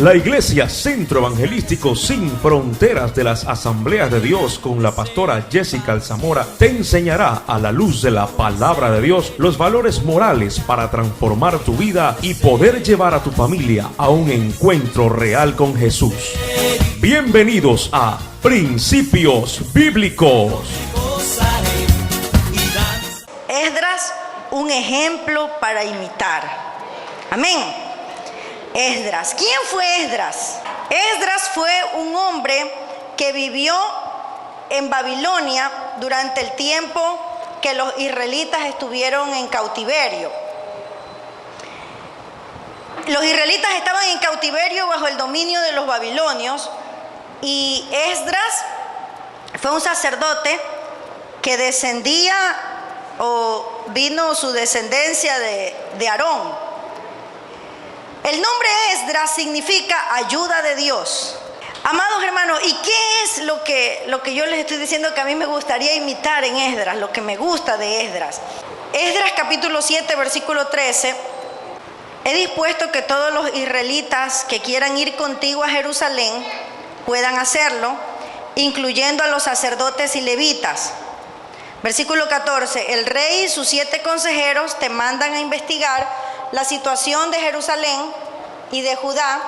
La Iglesia Centro Evangelístico Sin Fronteras de las Asambleas de Dios con la pastora Jessica Alzamora te enseñará a la luz de la palabra de Dios los valores morales para transformar tu vida y poder llevar a tu familia a un encuentro real con Jesús. Bienvenidos a Principios Bíblicos. Esdras, un ejemplo para imitar. Amén. Esdras. ¿Quién fue Esdras? Esdras fue un hombre que vivió en Babilonia durante el tiempo que los israelitas estuvieron en cautiverio. Los israelitas estaban en cautiverio bajo el dominio de los babilonios y Esdras fue un sacerdote que descendía o vino su descendencia de Aarón. El nombre Esdras significa ayuda de Dios. Amados hermanos, ¿y qué es lo que yo les estoy diciendo que a mí me gustaría imitar en Esdras? Lo que me gusta de Esdras. Esdras capítulo 7, versículo 13. He dispuesto que todos los israelitas que quieran ir contigo a Jerusalén puedan hacerlo, incluyendo a los sacerdotes y levitas. Versículo 14. El rey y sus 7 consejeros te mandan a investigar la situación de Jerusalén y de Judá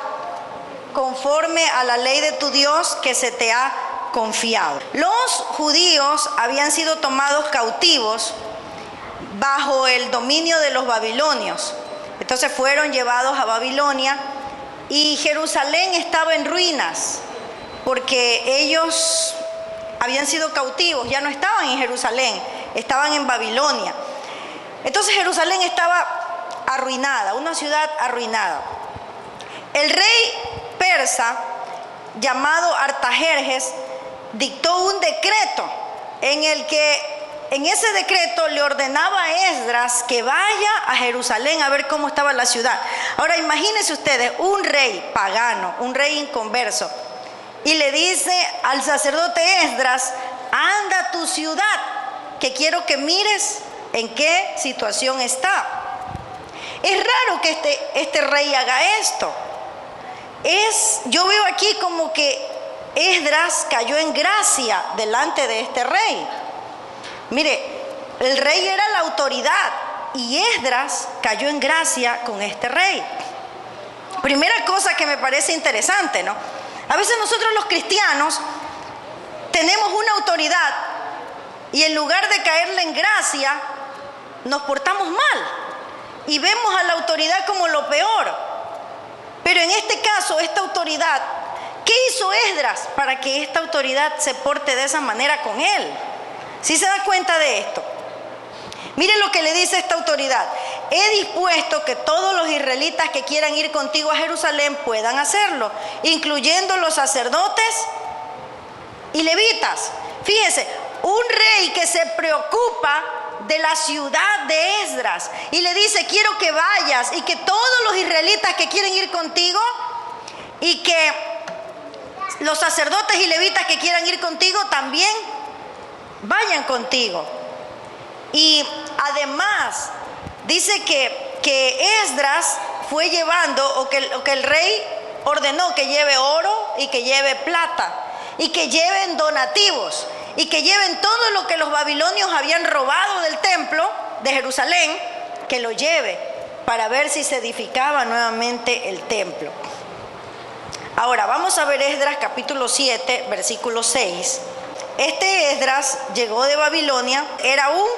conforme a la ley de tu Dios que se te ha confiado. Los judíos habían sido tomados cautivos bajo el dominio de los babilonios. Entonces fueron llevados a Babilonia y Jerusalén estaba en ruinas porque ellos habían sido cautivos, ya no estaban en Jerusalén, estaban en Babilonia. Entonces Jerusalén estaba arruinada, una ciudad arruinada. El rey persa llamado Artajerjes dictó un decreto en el que en ese decreto le ordenaba a Esdras que vaya a Jerusalén a ver cómo estaba la ciudad. Ahora imagínense ustedes, un rey pagano, un rey inconverso, y le dice al sacerdote Esdras: anda a tu ciudad, que quiero que mires en qué situación está. Es raro que este rey haga esto. Yo veo aquí como que Esdras cayó en gracia delante de este rey. Mire, el rey era la autoridad y Esdras cayó en gracia con este rey. Primera cosa que me parece interesante, ¿no? A veces nosotros los cristianos tenemos una autoridad y en lugar de caerle en gracia, nos portamos mal y vemos a la autoridad como lo peor. Pero en este caso, esta autoridad, ¿qué hizo Esdras para que esta autoridad se porte de esa manera con él? ¿Sí se da cuenta de esto? Miren lo que le dice esta autoridad: he dispuesto que todos los israelitas que quieran ir contigo a Jerusalén puedan hacerlo, incluyendo los sacerdotes y levitas. Fíjense, un rey que se preocupa de la ciudad de Esdras y le dice: quiero que vayas y que todos los israelitas que quieren ir contigo y que los sacerdotes y levitas que quieran ir contigo también vayan contigo. Y además dice que Esdras fue llevando, o que el rey ordenó que lleve oro y que lleve plata y que lleven donativos y que lleven todo lo que los babilonios habían robado del templo de Jerusalén, que lo lleve para ver si se edificaba nuevamente el templo. Ahora vamos a ver Esdras capítulo 7, versículo 6. Este Esdras llegó de Babilonia, era un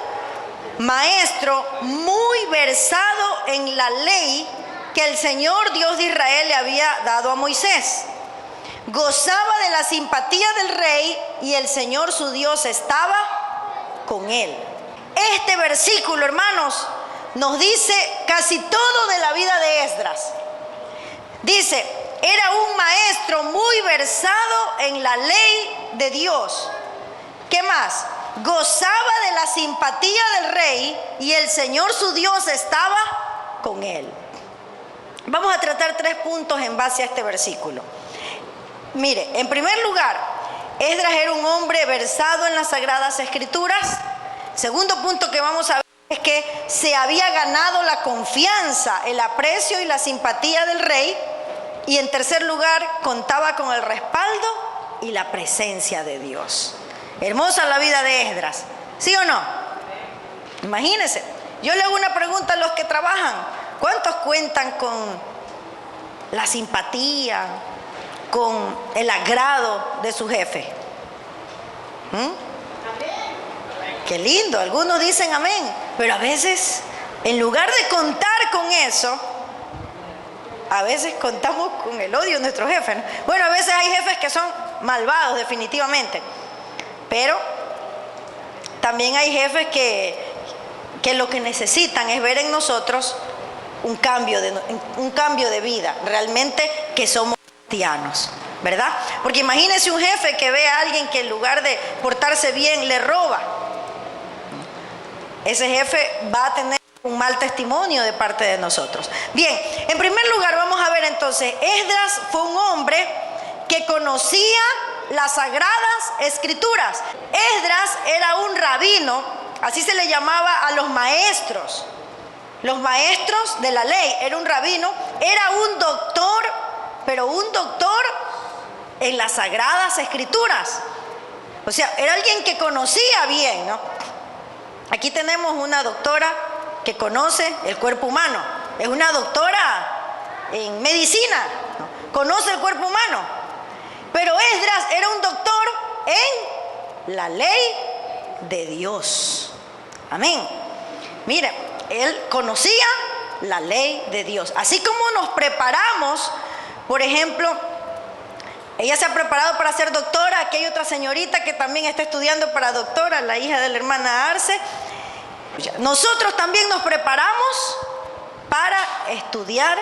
maestro muy versado en la ley que el Señor Dios de Israel le había dado a Moisés. Gozaba de la simpatía del rey y el Señor su Dios estaba con él. Este versículo, hermanos, nos dice casi todo de la vida de Esdras. Dice: era un maestro muy versado en la ley de Dios. ¿Qué más? Gozaba de la simpatía del rey y el Señor su Dios estaba con él. Vamos a tratar 3 puntos en base a este versículo. Mire, en primer lugar, Esdras era un hombre versado en las Sagradas Escrituras. Segundo punto que vamos a ver es que se había ganado la confianza, el aprecio y la simpatía del rey. Y en tercer lugar, contaba con el respaldo y la presencia de Dios. Hermosa la vida de Esdras, ¿sí o no? Imagínense, yo le hago una pregunta a los que trabajan. ¿Cuántos cuentan con la simpatía, con el agrado de su jefe? Qué lindo, algunos dicen amén, pero a veces, en lugar de contar con eso, a veces contamos con el odio de nuestro jefe, ¿no? Bueno, a veces hay jefes que son malvados definitivamente, pero también hay jefes que lo que necesitan es ver en nosotros un cambio de vida, realmente que somos cristianos, ¿verdad? Porque imagínese un jefe que ve a alguien que en lugar de portarse bien le roba. Ese jefe va a tener un mal testimonio de parte de nosotros. Bien, en primer lugar vamos a ver entonces, Esdras fue un hombre que conocía las sagradas escrituras. Esdras era un rabino, así se le llamaba a los maestros de la ley. Era un rabino, era un doctor, pero un doctor en las sagradas escrituras. O sea, era alguien que conocía bien, ¿no? Aquí tenemos una doctora que conoce el cuerpo humano, es una doctora en medicina, ¿no? Conoce el cuerpo humano, pero Esdras era un doctor en la ley de Dios. Amén. Mira, él conocía la ley de Dios. Así como nos preparamos, por ejemplo, ella se ha preparado para ser doctora. Aquí hay otra señorita que también está estudiando para doctora, la hija de la hermana Arce. Nosotros también nos preparamos para estudiar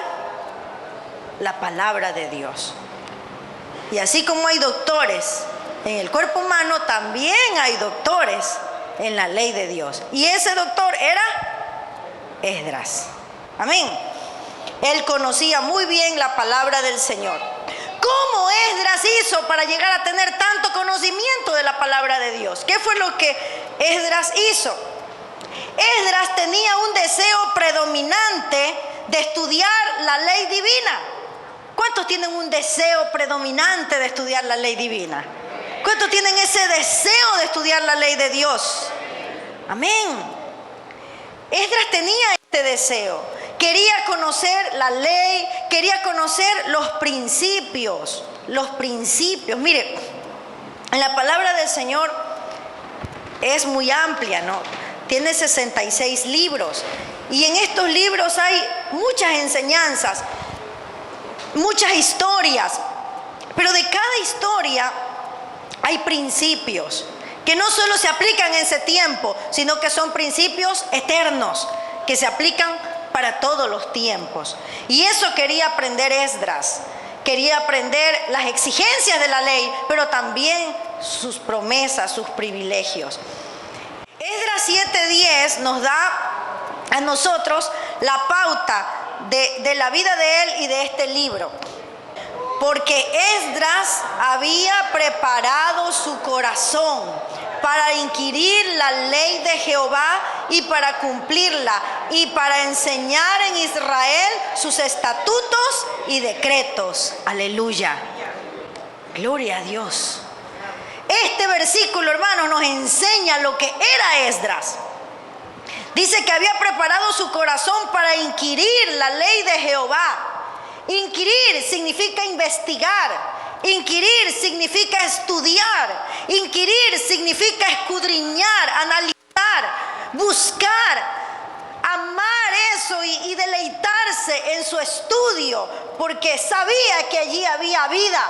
la palabra de Dios. Y así como hay doctores en el cuerpo humano, también hay doctores en la ley de Dios. Y ese doctor era Esdras. Amén. Él conocía muy bien la palabra del Señor. ¿Cómo Esdras hizo para llegar a tener tanto conocimiento de la palabra de Dios? ¿Qué fue lo que Esdras hizo? Esdras tenía un deseo predominante de estudiar la ley divina. ¿Cuántos tienen un deseo predominante de estudiar la ley divina? ¿Cuántos tienen ese deseo de estudiar la ley de Dios? Amén. Esdras tenía este deseo. Quería conocer la ley, quería conocer los principios. Los principios. Mire, la palabra del Señor es muy amplia, ¿no? Tiene 66 libros. Y en estos libros hay muchas enseñanzas, muchas historias. Pero de cada historia hay principios que no solo se aplican en ese tiempo, sino que son principios eternos, que se aplican para todos los tiempos. Y eso quería aprender Esdras. Quería aprender las exigencias de la ley, pero también sus promesas, sus privilegios. Esdras 7:10 nos da a nosotros la pauta de la vida de él y de este libro. Porque Esdras había preparado su corazón para inquirir la ley de Jehová y para cumplirla, y para enseñar en Israel sus estatutos y decretos. Aleluya. Gloria a Dios. Este versículo, hermanos, nos enseña lo que era Esdras. Dice que había preparado su corazón para inquirir la ley de Jehová. Inquirir significa investigar. Inquirir significa estudiar. Inquirir significa escudriñar, analizar, buscar, amar eso y deleitarse en su estudio, porque sabía que allí había vida.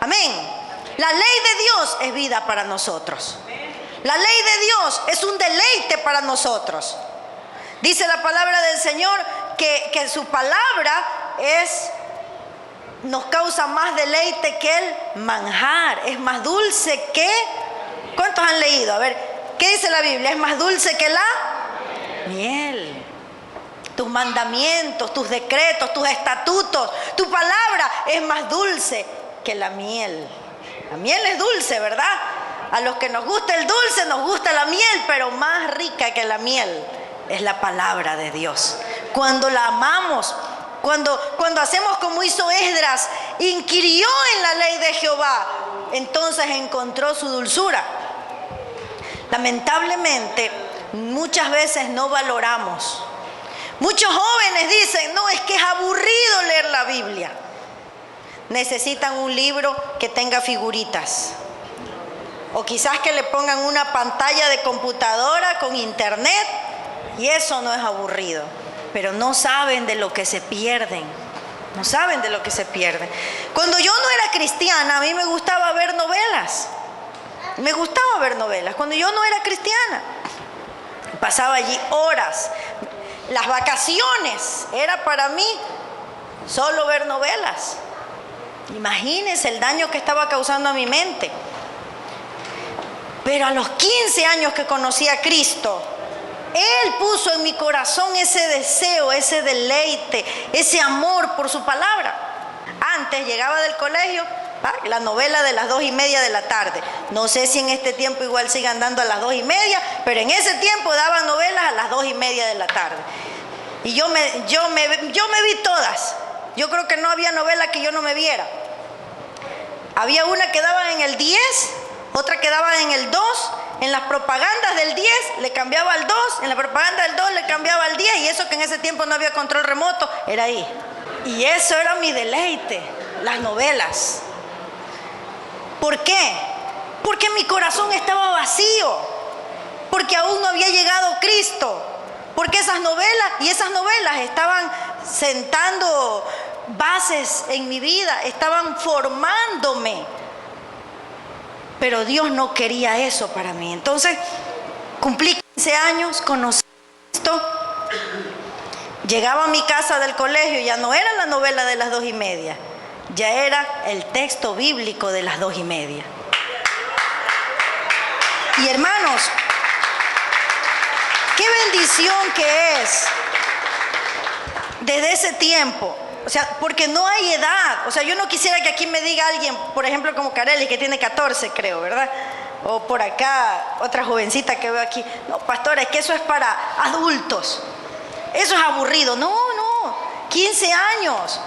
Amén. La ley de Dios es vida para nosotros. La ley de Dios es un deleite para nosotros. Dice la palabra del Señor que su palabra nos causa más deleite que el manjar. Es más dulce que... ¿Cuántos han leído? A ver, ¿qué dice la Biblia? Es más dulce que la miel. Tus mandamientos, tus decretos, tus estatutos, tu palabra es más dulce que la miel. La miel es dulce, ¿verdad? A los que nos gusta el dulce, nos gusta la miel, pero más rica que la miel es la palabra de Dios. Cuando la amamos, Cuando hacemos como hizo Esdras, inquirió en la ley de Jehová, entonces encontró su dulzura. Lamentablemente, muchas veces no valoramos. Muchos jóvenes dicen, no, es que es aburrido leer la Biblia. Necesitan un libro que tenga figuritas. O quizás que le pongan una pantalla de computadora con internet, y eso no es aburrido. Pero no saben de lo que se pierden. No saben de lo que se pierden. Cuando yo no era cristiana, a mí me gustaba ver novelas. Me gustaba ver novelas. Cuando yo no era cristiana, pasaba allí horas. Las vacaciones era para mí solo ver novelas. Imagínense el daño que estaba causando a mi mente. Pero a los 15 años que conocí a Cristo, Él puso en mi corazón ese deseo, ese deleite, ese amor por su palabra. Antes llegaba del colegio, la novela de las 2:30 de la tarde. No sé si en este tiempo igual sigan dando a las 2:30, pero en ese tiempo daban novelas a las 2:30 de la tarde. Y yo me vi todas. Yo creo que no había novela que yo no me viera. Había una que daba en el 10, otra que daba en el 2. En las propagandas del 10 le cambiaba al 2, en la propaganda del 2 le cambiaba al 10, y eso que en ese tiempo no había control remoto, era ahí. Y eso era mi deleite, las novelas. ¿Por qué? Porque mi corazón estaba vacío, porque aún no había llegado Cristo, porque esas novelas estaban sentando bases en mi vida, estaban formándome. Pero Dios no quería eso para mí. Entonces, cumplí 15 años, conocí a Cristo. Llegaba a mi casa del colegio, ya no era la novela de las 2:30, ya era el texto bíblico de las 2:30. Y hermanos, qué bendición que es desde ese tiempo. O sea, porque no hay edad. O sea, yo no quisiera que aquí me diga alguien, por ejemplo, como Carely, que tiene 14, creo, ¿verdad? O por acá, otra jovencita que veo aquí. No, pastora, es que eso es para adultos. Eso es aburrido. No, 15 años.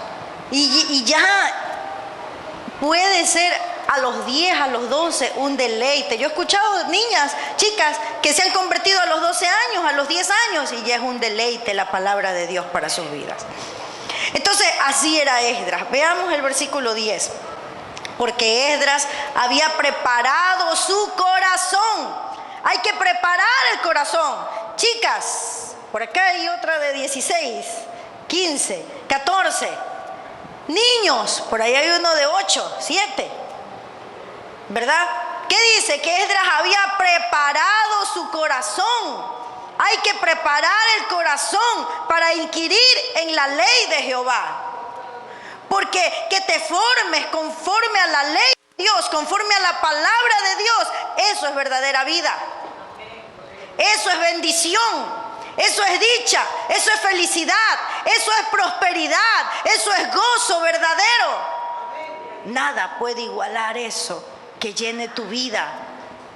Y ya puede ser a los 10, a los 12, un deleite. Yo he escuchado niñas, chicas, que se han convertido a los 12 años, a los 10 años, y ya es un deleite la palabra de Dios para sus vidas. Entonces, así era Esdras. Veamos el versículo 10. Porque Esdras había preparado su corazón. Hay que preparar el corazón. Chicas, por acá hay otra de 16, 15, 14. Niños, por ahí hay uno de 8, 7. ¿Verdad? ¿Qué dice? Que Esdras había preparado su corazón. Hay que preparar el corazón para inquirir en la ley de Jehová. Porque que te formes conforme a la ley de Dios, conforme a la palabra de Dios, eso es verdadera vida. Eso es bendición. Eso es dicha. Eso es felicidad. Eso es prosperidad. Eso es gozo verdadero. Nada puede igualar eso que llene tu vida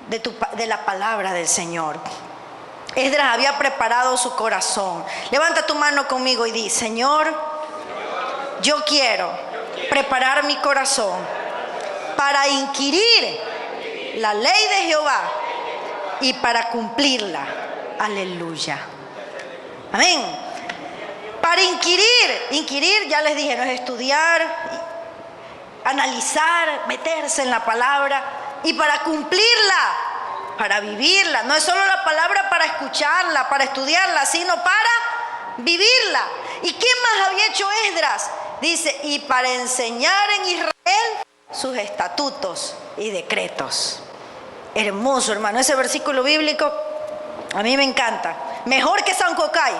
de la palabra del Señor. Esdras había preparado su corazón. Levanta tu mano conmigo y di: Señor, yo quiero preparar mi corazón para inquirir la ley de Jehová y para cumplirla. Aleluya. Amén. Para inquirir, ya les dije, no es estudiar, analizar, meterse en la palabra, y para cumplirla, para vivirla. No es solo la palabra para escucharla, para estudiarla, sino para vivirla. ¿Y qué más había hecho Esdras? Dice, y para enseñar en Israel sus estatutos y decretos. Hermoso, hermano. Ese versículo bíblico a mí me encanta. Mejor que San Cocay.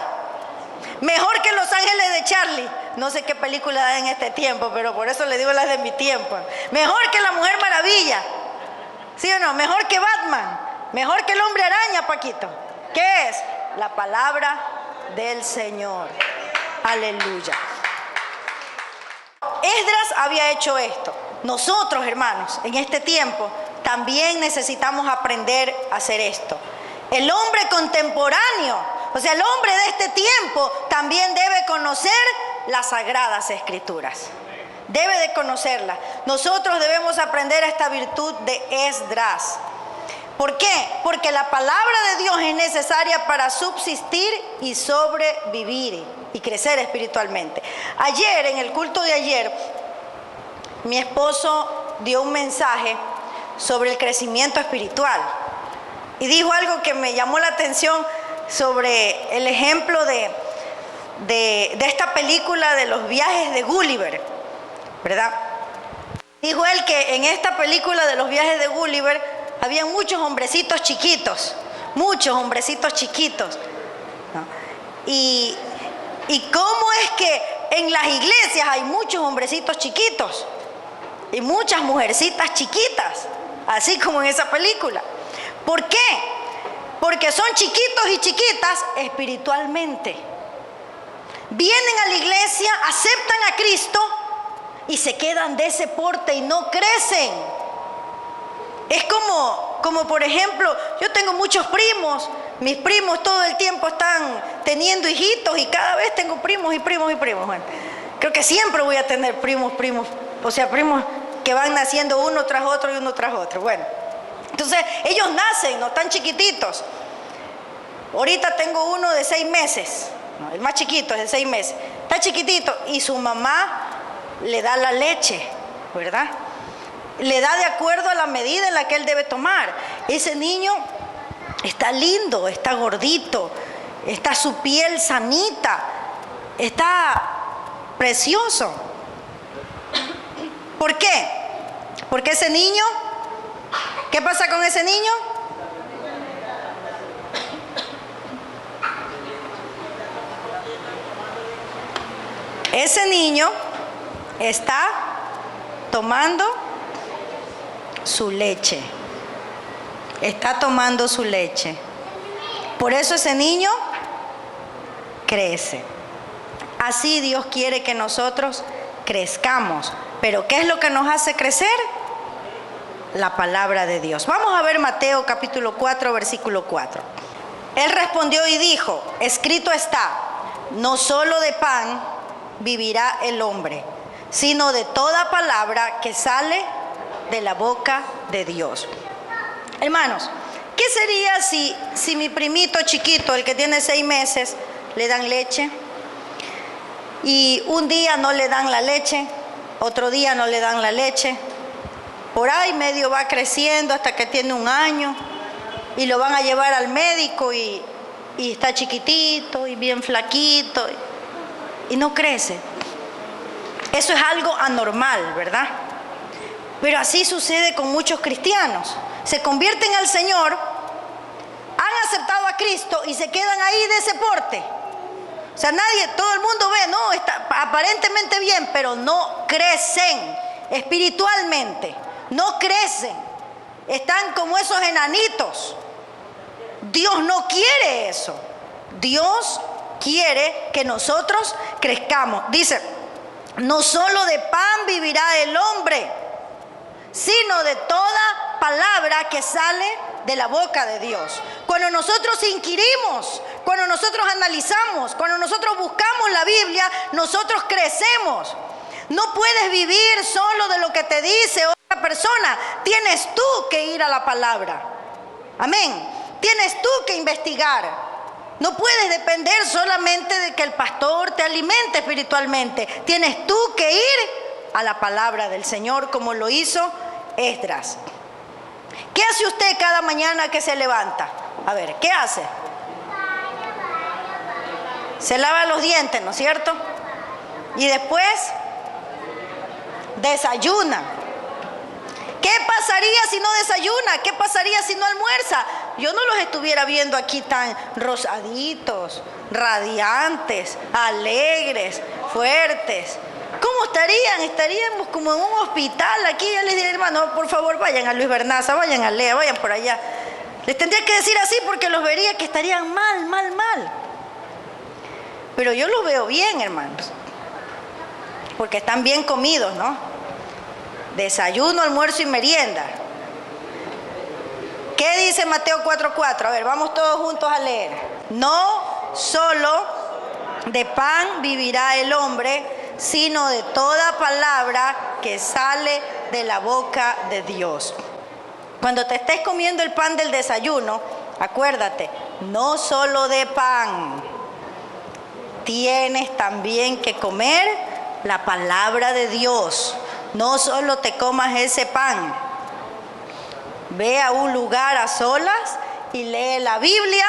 Mejor que Los Ángeles de Charlie. No sé qué película da en este tiempo, pero por eso le digo las de mi tiempo. Mejor que La Mujer Maravilla. ¿Sí o no? Mejor que Batman. Mejor que el Hombre Araña, Paquito. ¿Qué es? La palabra del Señor. Aleluya. Esdras había hecho esto. Nosotros, hermanos, en este tiempo también necesitamos aprender a hacer esto. El hombre contemporáneo, o sea, el hombre de este tiempo también debe conocer las Sagradas Escrituras. Debe de conocerlas. Nosotros debemos aprender esta virtud de Esdras. ¿Por qué? Porque la palabra de Dios es necesaria para subsistir y sobrevivir y crecer espiritualmente. Ayer, en el culto de ayer, mi esposo dio un mensaje sobre el crecimiento espiritual y dijo algo que me llamó la atención sobre el ejemplo de esta película de los viajes de Gulliver, ¿verdad? Dijo él que en esta película de los viajes de Gulliver había muchos hombrecitos chiquitos, ¿no? Y cómo es que en las iglesias hay muchos hombrecitos chiquitos y muchas mujercitas chiquitas, así como en esa película. ¿Por qué? Porque son chiquitos y chiquitas espiritualmente. Vienen a la iglesia, aceptan a Cristo y se quedan de ese porte y no crecen. Es como por ejemplo, yo tengo muchos primos, mis primos todo el tiempo están teniendo hijitos y cada vez tengo primos y primos y primos. Bueno, creo que siempre voy a tener primos, o sea, primos que van naciendo uno tras otro y uno tras otro. Bueno, entonces ellos nacen, no tan chiquititos. Ahorita tengo uno de 6 meses, ¿no? El más chiquito es de 6 meses, está chiquitito y su mamá le da la leche, ¿verdad? Le da de acuerdo a la medida en la que él debe tomar. Ese niño está lindo, está gordito, está su piel sanita, está precioso. ¿Por qué? Porque ese niño, ¿qué pasa con ese niño? Ese niño está tomando su leche. Está tomando su leche. Por eso ese niño crece. Así Dios quiere que nosotros crezcamos. Pero ¿qué es lo que nos hace crecer? La palabra de Dios. Vamos a ver Mateo capítulo 4, versículo 4. Él respondió y dijo: escrito está, no solo de pan vivirá el hombre, sino de toda palabra que sale de la boca de Dios. Hermanos, ¿qué sería si mi primito chiquito, el que tiene 6 meses, le dan leche y un día no le dan la leche, otro día no le dan la leche, por ahí medio va creciendo hasta que tiene 1 año y lo van a llevar al médico y está chiquitito y bien flaquito y no crece? Eso es algo anormal, ¿verdad? Pero así sucede con muchos cristianos. Se convierten al Señor, han aceptado a Cristo y se quedan ahí de ese porte. O sea, todo el mundo ve, no, está aparentemente bien, pero no crecen espiritualmente. No crecen. Están como esos enanitos. Dios no quiere eso. Dios quiere que nosotros crezcamos. Dice, no solo de pan vivirá el hombre, sino de toda palabra que sale de la boca de Dios. Cuando nosotros inquirimos, cuando nosotros analizamos, cuando nosotros buscamos la Biblia, nosotros crecemos. No puedes vivir solo de lo que te dice otra persona. Tienes tú que ir a la palabra. Amén. Tienes tú que investigar. No puedes depender solamente de que el pastor te alimente espiritualmente. Tienes tú que ir a la palabra del Señor, como lo hizo Esdras. ¿Qué hace usted cada mañana que se levanta? A ver, ¿qué hace? Se lava los dientes, ¿no es cierto? Y después desayuna. ¿Qué pasaría si no desayuna? ¿Qué pasaría si no almuerza? Yo no los estuviera viendo aquí tan rosaditos, radiantes, alegres, fuertes. ¿Cómo estarían? Estaríamos como en un hospital aquí. Ya les diré, hermano, por favor, vayan a Luis Bernaza, vayan a Lea, vayan por allá. Les tendría que decir así porque los vería que estarían mal. Pero yo los veo bien, hermanos, porque están bien comidos, ¿no? Desayuno, almuerzo y merienda. ¿Qué dice Mateo 4:4? A ver, vamos todos juntos a leer. No solo de pan vivirá el hombre, sino de toda palabra que sale de la boca de Dios. Cuando te estés comiendo el pan del desayuno, acuérdate, no solo de pan, tienes también que comer la palabra de Dios. No solo te comas ese pan. Ve a un lugar a solas y lee la Biblia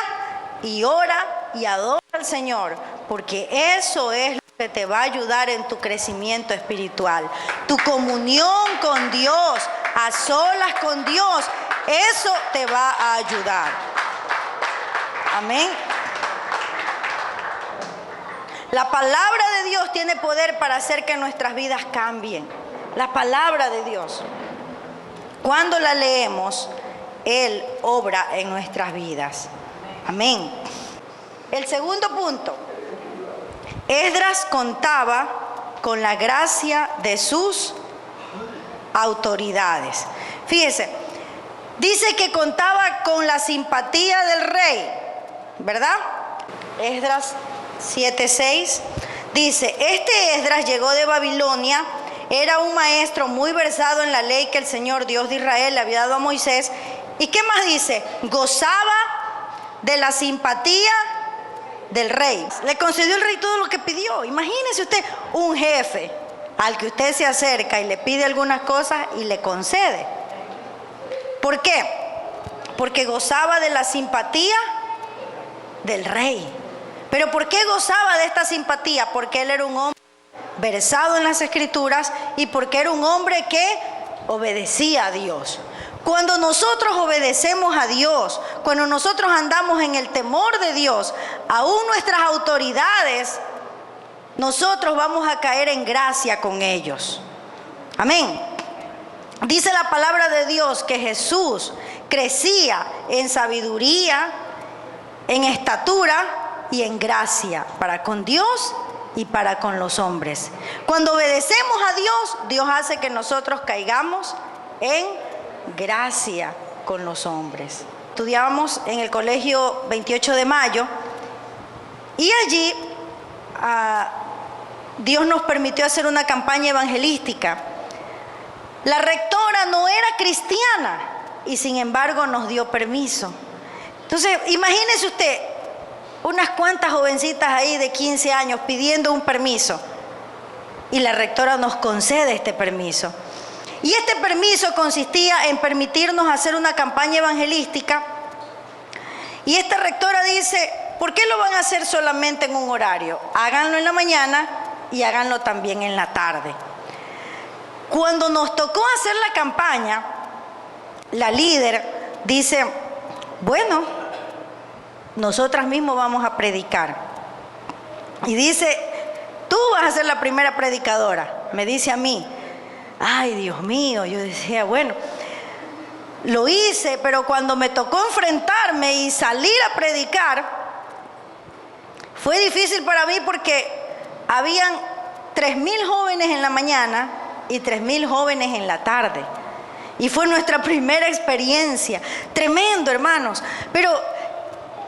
y ora y adora al Señor, porque eso es lo que te va a ayudar en tu crecimiento espiritual. Tu comunión con Dios, a solas con Dios, eso te va a ayudar. Amén. La palabra de Dios tiene poder para hacer que nuestras vidas cambien. La palabra de Dios. Cuando la leemos, Él obra en nuestras vidas. Amén. El segundo punto. Esdras contaba con la gracia de sus autoridades. Fíjese, dice que contaba con la simpatía del rey, ¿verdad? Esdras 7:6 dice, este Esdras llegó de Babilonia, era un maestro muy versado en la ley que el Señor Dios de Israel le había dado a Moisés. ¿Y qué más dice? Gozaba de la simpatía del rey. Le concedió el rey todo lo que pidió. Imagínese usted un jefe al que usted se acerca y le pide algunas cosas y le concede. ¿Por qué? Porque gozaba de la simpatía del rey. ¿Pero por qué gozaba de esta simpatía? Porque él era un hombre versado en las Escrituras y porque era un hombre que obedecía a Dios. Cuando nosotros obedecemos a Dios, cuando nosotros andamos en el temor de Dios, aún nuestras autoridades, nosotros vamos a caer en gracia con ellos. Amén. Dice la palabra de Dios que Jesús crecía en sabiduría, en estatura y en gracia para con Dios y para con los hombres. Cuando obedecemos a Dios, Dios hace que nosotros caigamos en gracia con los hombres. Estudiábamos en el colegio 28 de mayo y allí Dios nos permitió hacer una campaña evangelística. La rectora no era cristiana y sin embargo nos dio permiso. Entonces, imagínese usted unas cuantas jovencitas ahí de 15 años pidiendo un permiso y la rectora nos concede este permiso. Y este permiso consistía en permitirnos hacer una campaña evangelística. Y esta rectora dice, ¿por qué lo van a hacer solamente en un horario? Háganlo en la mañana y háganlo también en la tarde. Cuando nos tocó hacer la campaña, la líder dice, bueno, nosotras mismas vamos a predicar. Y dice, tú vas a ser la primera predicadora. Me dice a mí. Ay, Dios mío, yo decía, bueno, lo hice, pero cuando me tocó enfrentarme y salir a predicar, fue difícil para mí porque habían 3,000 jóvenes en la mañana y 3,000 jóvenes en la tarde. Y fue nuestra primera experiencia. Tremendo, hermanos. Pero,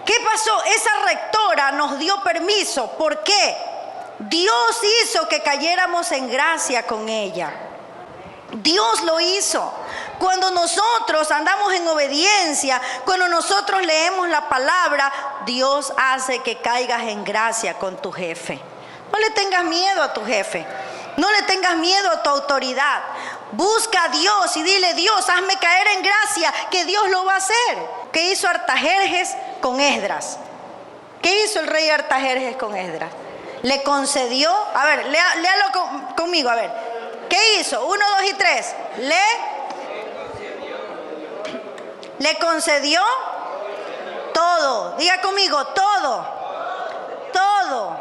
¿qué pasó? Esa rectora nos dio permiso. ¿Por qué? Dios hizo que cayéramos en gracia con ella. Dios lo hizo. Cuando nosotros andamos en obediencia, cuando nosotros leemos la palabra, Dios hace que caigas en gracia con tu jefe. No le tengas miedo a tu jefe. No le tengas miedo a tu autoridad. Busca a Dios y dile, Dios, hazme caer en gracia, que Dios lo va a hacer. ¿Qué hizo Artajerjes con Esdras? ¿Qué hizo el rey Artajerjes con Esdras? Le concedió, a ver, léalo conmigo, a ver. ¿Qué hizo? 1, 2 y 3. Le concedió todo. Diga conmigo, todo. Todo.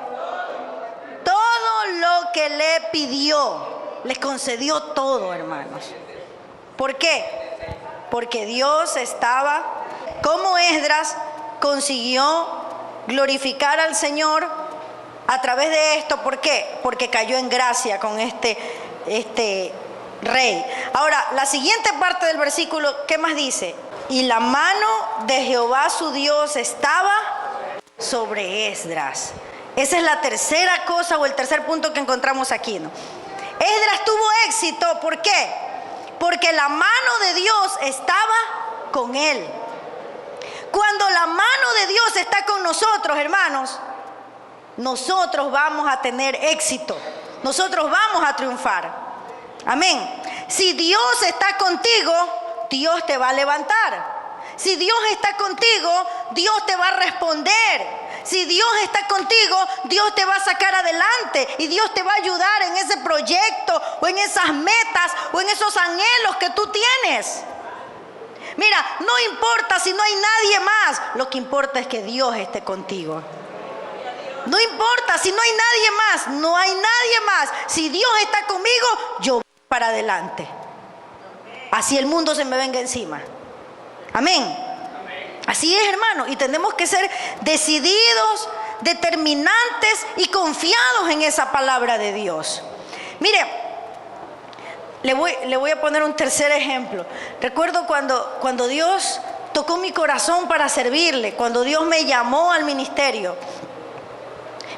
Todo lo que le pidió. Le concedió todo, hermanos. ¿Por qué? Porque Dios estaba, como Esdras consiguió glorificar al Señor a través de esto. ¿Por qué? Porque cayó en gracia con este rey. Ahora, la siguiente parte del versículo, ¿qué más dice? Y la mano de Jehová su Dios estaba sobre Esdras. Esa es la tercera cosa o el tercer punto que encontramos aquí, ¿no? Esdras tuvo éxito, ¿por qué? Porque la mano de Dios estaba con él. Cuando la mano de Dios está con nosotros, hermanos, nosotros vamos a tener éxito. Nosotros vamos a triunfar. Amén. Si Dios está contigo, Dios te va a levantar. Si Dios está contigo, Dios te va a responder. Si Dios está contigo, Dios te va a sacar adelante y Dios te va a ayudar en ese proyecto o en esas metas o en esos anhelos que tú tienes. Mira, no importa si no hay nadie más, lo que importa es que Dios esté contigo. No importa si no hay nadie más, no hay nadie más. Si Dios está conmigo, yo voy para adelante. Así el mundo se me venga encima. Amén. Así es, hermano, y tenemos que ser decididos, determinantes y confiados en esa palabra de Dios. Mire, le voy a poner un tercer ejemplo. Recuerdo cuando Dios tocó mi corazón para servirle, cuando Dios me llamó al ministerio.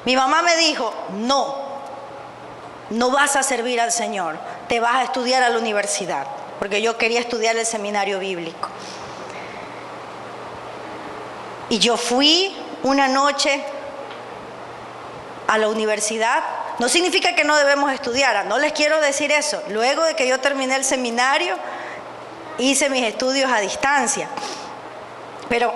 Mi mamá me dijo, no vas a servir al Señor, te vas a estudiar a la universidad, porque yo quería estudiar el seminario bíblico. Y yo fui una noche a la universidad. No significa que no debemos estudiar, no les quiero decir eso. Luego de que yo terminé el seminario, hice mis estudios a distancia. Pero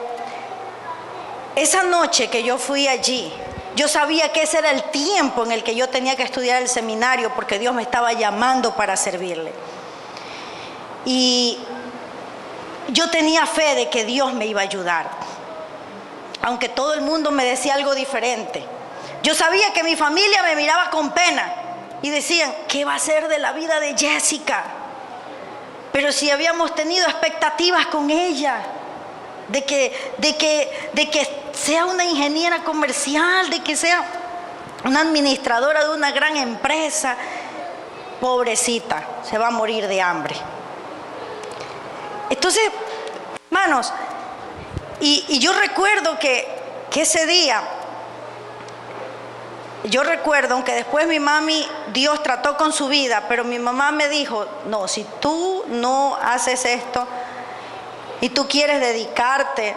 esa noche que yo fui allí, yo sabía que ese era el tiempo en el que yo tenía que estudiar el seminario, porque Dios me estaba llamando para servirle. Y yo tenía fe de que Dios me iba a ayudar, aunque todo el mundo me decía algo diferente. Yo sabía que mi familia me miraba con pena y decían, ¿qué va a ser de la vida de Jessica? Pero si habíamos tenido expectativas con ella, de que sea una ingeniera comercial, de que sea una administradora de una gran empresa. Pobrecita, se va a morir de hambre. Entonces, hermanos, y yo recuerdo que ese día, aunque después mi mami, Dios trató con su vida, pero mi mamá me dijo, no, si tú no haces esto y tú quieres dedicarte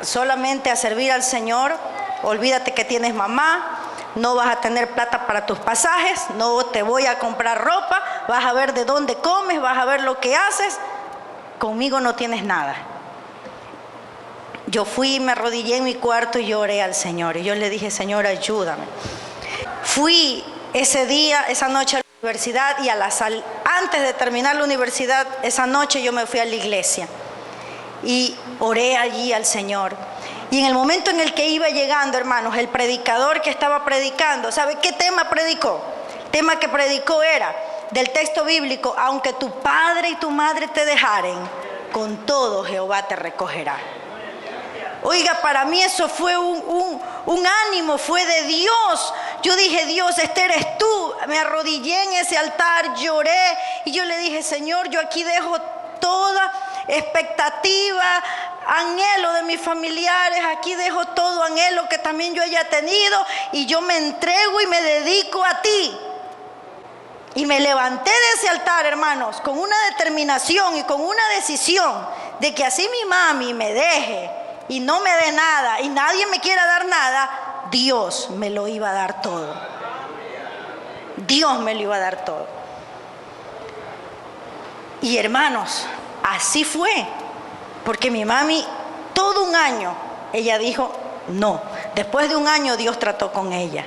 solamente a servir al Señor, olvídate que tienes mamá, no vas a tener plata para tus pasajes, no te voy a comprar ropa, vas a ver de dónde comes, vas a ver lo que haces, conmigo no tienes nada. Yo fui, me arrodillé en mi cuarto y lloré al Señor. Y yo le dije, Señor, ayúdame. Fui ese día, esa noche a la universidad y antes de terminar la universidad, esa noche yo me fui a la iglesia. Y oré allí al Señor. Y en el momento en el que iba llegando, hermanos, el predicador que estaba predicando, ¿sabe qué tema predicó? El tema que predicó era del texto bíblico, aunque tu padre y tu madre te dejaren, con todo Jehová te recogerá. Oiga, para mí eso fue un ánimo, fue de Dios. Yo dije, Dios, este eres tú. Me arrodillé en ese altar, lloré y yo le dije, Señor, yo aquí dejo toda expectativa, anhelo de mis familiares, aquí dejo todo anhelo que también yo haya tenido y yo me entrego y me dedico a ti. Y me levanté de ese altar, hermanos, con una determinación y con una decisión de que así mi mami me deje y no me dé nada y nadie me quiera dar nada, Dios me lo iba a dar todo. Dios me lo iba a dar todo. Y hermanos, así fue, porque mi mami todo un año, ella dijo no. Después de un año Dios trató con ella.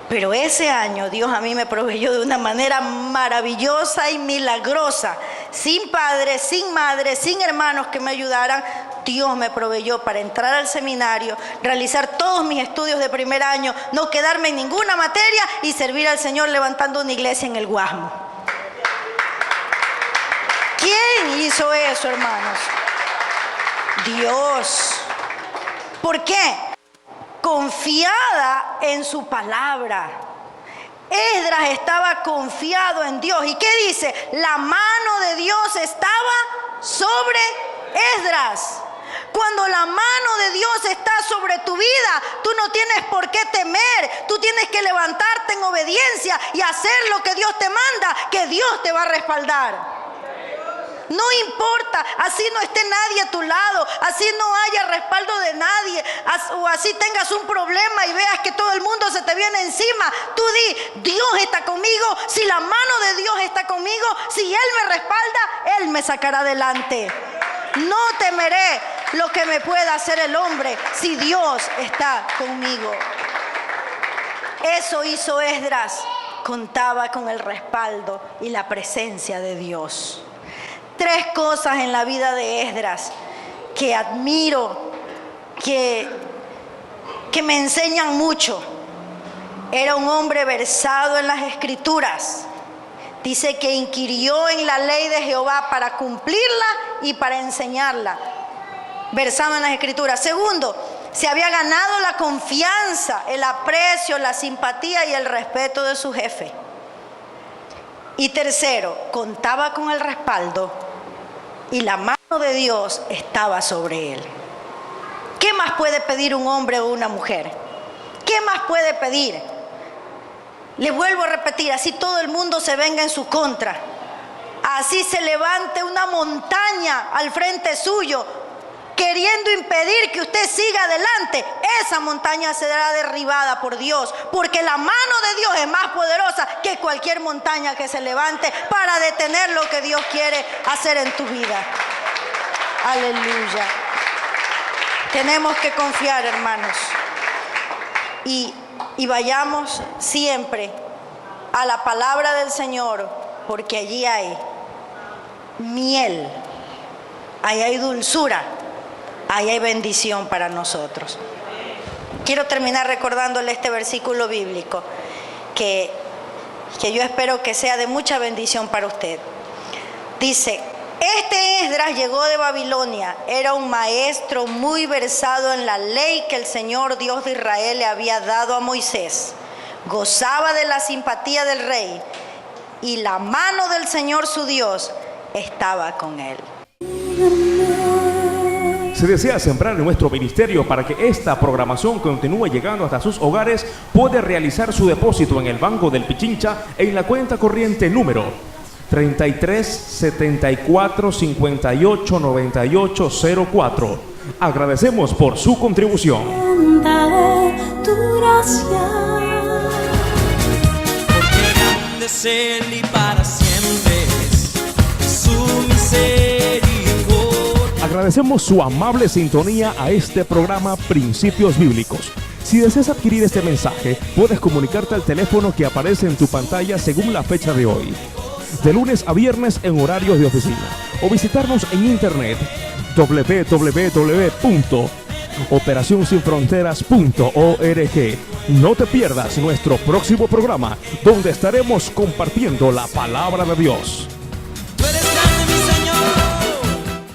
Pero ese año Dios a mí me proveyó de una manera maravillosa y milagrosa. Sin padre, sin madre, sin hermanos que me ayudaran, Dios me proveyó para entrar al seminario, realizar todos mis estudios de primer año, no quedarme en ninguna materia y servir al Señor levantando una iglesia en el Guasmo. ¿Quién hizo eso, hermanos? Dios. ¿Por qué? Confiada en su palabra. Esdras estaba confiado en Dios. ¿Y qué dice? La mano de Dios estaba sobre Esdras. Cuando la mano de Dios está sobre tu vida, tú no tienes por qué temer. Tú tienes que levantarte en obediencia y hacer lo que Dios te manda, que Dios te va a respaldar. No importa, así no esté nadie a tu lado, así no haya respaldo de nadie, o así tengas un problema y veas que todo el mundo se te viene encima. Tú di, Dios está conmigo. Si la mano de Dios está conmigo, si Él me respalda, Él me sacará adelante. No temeré lo que me pueda hacer el hombre si Dios está conmigo. Eso hizo Esdras. Contaba con el respaldo y la presencia de Dios. 3 cosas en la vida de Esdras que admiro, que me enseñan mucho. Era un hombre versado en las Escrituras. Dice que inquirió en la ley de Jehová para cumplirla y para enseñarla. Versado en las Escrituras. Segundo, se había ganado la confianza, el aprecio, la simpatía y el respeto de su jefe. Y tercero, contaba con el respaldo y la mano de Dios estaba sobre él. ¿Qué más puede pedir un hombre o una mujer? ¿Qué más puede pedir? Le vuelvo a repetir, así todo el mundo se venga en su contra, así se levante una montaña al frente suyo, queriendo impedir que usted siga adelante, esa montaña será derribada por Dios, porque la mano de Dios es más poderosa que cualquier montaña que se levante para detener lo que Dios quiere hacer en tu vida. Aleluya. Tenemos que confiar, hermanos, y vayamos siempre a la palabra del Señor, porque allí hay miel, ahí hay dulzura, ahí hay bendición para nosotros. Quiero terminar recordándole este versículo bíblico que yo espero que sea de mucha bendición para usted. Dice: este Esdras llegó de Babilonia, era un maestro muy versado en la ley que el Señor Dios de Israel le había dado a Moisés. Gozaba de la simpatía del rey y la mano del Señor su Dios estaba con él. Si desea sembrar en nuestro ministerio para que esta programación continúe llegando hasta sus hogares, puede realizar su depósito en el Banco del Pichincha en la cuenta corriente número 33 74 58 98 04. Agradecemos por su contribución. Tu gracia, porque grande es Él y para siempre es su misericordia. Agradecemos su amable sintonía a este programa Principios Bíblicos. Si deseas adquirir este mensaje, puedes comunicarte al teléfono que aparece en tu pantalla según la fecha de hoy, de lunes a viernes en horarios de oficina, o visitarnos en internet www.operacionsinfronteras.org. No te pierdas nuestro próximo programa, donde estaremos compartiendo la palabra de Dios.